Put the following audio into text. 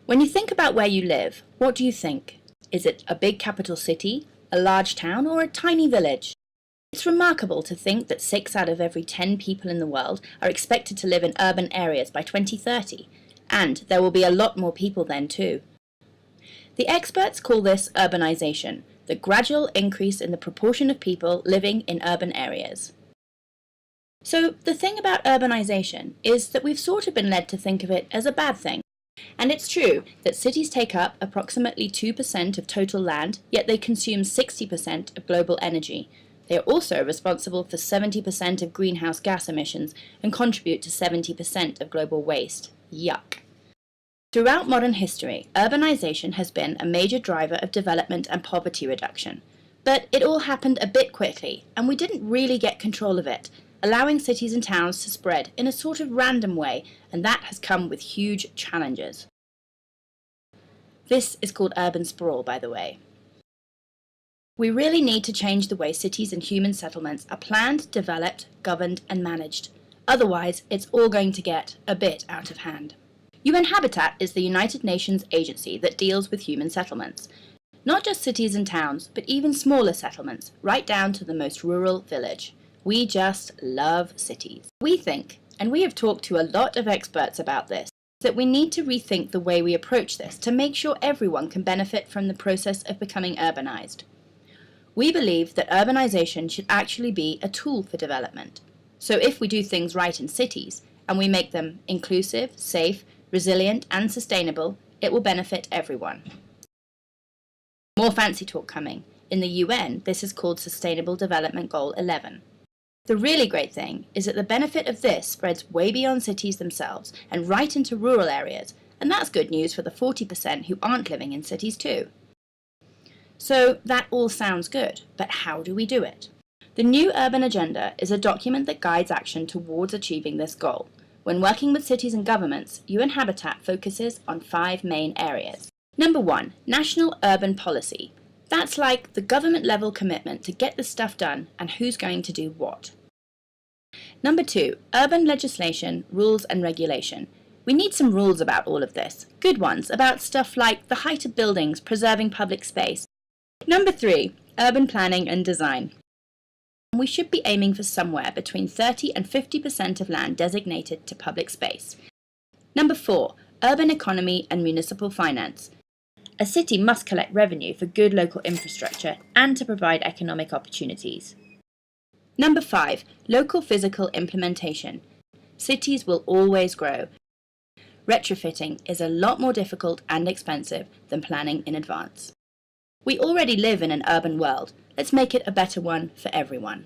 When you think about where you live, what do you think? Is it a big capital city, a large town, or a tiny village? It's remarkable to think that 6 out of every 10 people in the world are expected to live in urban areas by 2030, and there will be a lot more people then too. The experts call this urbanization, the gradual increase in the proportion of people living in urban areas. So the thing about urbanization is that we've sort of been led to think of it as a bad thing. And it's true that cities take up approximately 2% of total land, yet they consume 60% of global energy. They are also responsible for 70% of greenhouse gas emissions and contribute to 70% of global waste. Yuck. Throughout modern history, urbanization has been a major driver of development and poverty reduction. But it all happened a bit quickly, and we didn't really get control of it, allowing cities and towns to spread in a sort of random way, and that has come with huge challenges. This is called urban sprawl, by the way. We really need to change the way cities and human settlements are planned, developed, governed, and managed. Otherwise, it's all going to get a bit out of hand. UN Habitat is the United Nations agency that deals with human settlements. Not just cities and towns, but even smaller settlements, right down to the most rural village. We just love cities. We think, and we have talked to a lot of experts about this, that we need to rethink the way we approach this to make sure everyone can benefit from the process of becoming urbanized. We believe that urbanization should actually be a tool for development. So if we do things right in cities, and we make them inclusive, safe, resilient, and sustainable, it will benefit everyone. More fancy talk coming. In the UN, this is called Sustainable Development Goal 11. The really great thing is that the benefit of this spreads way beyond cities themselves and right into rural areas, and that's good news for the 40% who aren't living in cities too. So that all sounds good, but how do we do it? The New Urban Agenda is a document that guides action towards achieving this goal. When working with cities and governments, UN Habitat focuses on 5 main areas. Number 1, National Urban Policy. That's like the government-level commitment to get this stuff done and who's going to do what. Number 2, Urban Legislation, Rules and Regulation. We need some rules about all of this. Good ones about stuff like the height of buildings, preserving public space. Number 3, Urban Planning and Design. We should be aiming for somewhere between 30 and 50% of land designated to public space. Number 4, Urban Economy and Municipal Finance. A city must collect revenue for good local infrastructure and to provide economic opportunities. Number 5, Local Physical Implementation. Cities will always grow. Retrofitting is a lot more difficult and expensive than planning in advance. We already live in an urban world. Let's make it a better one for everyone.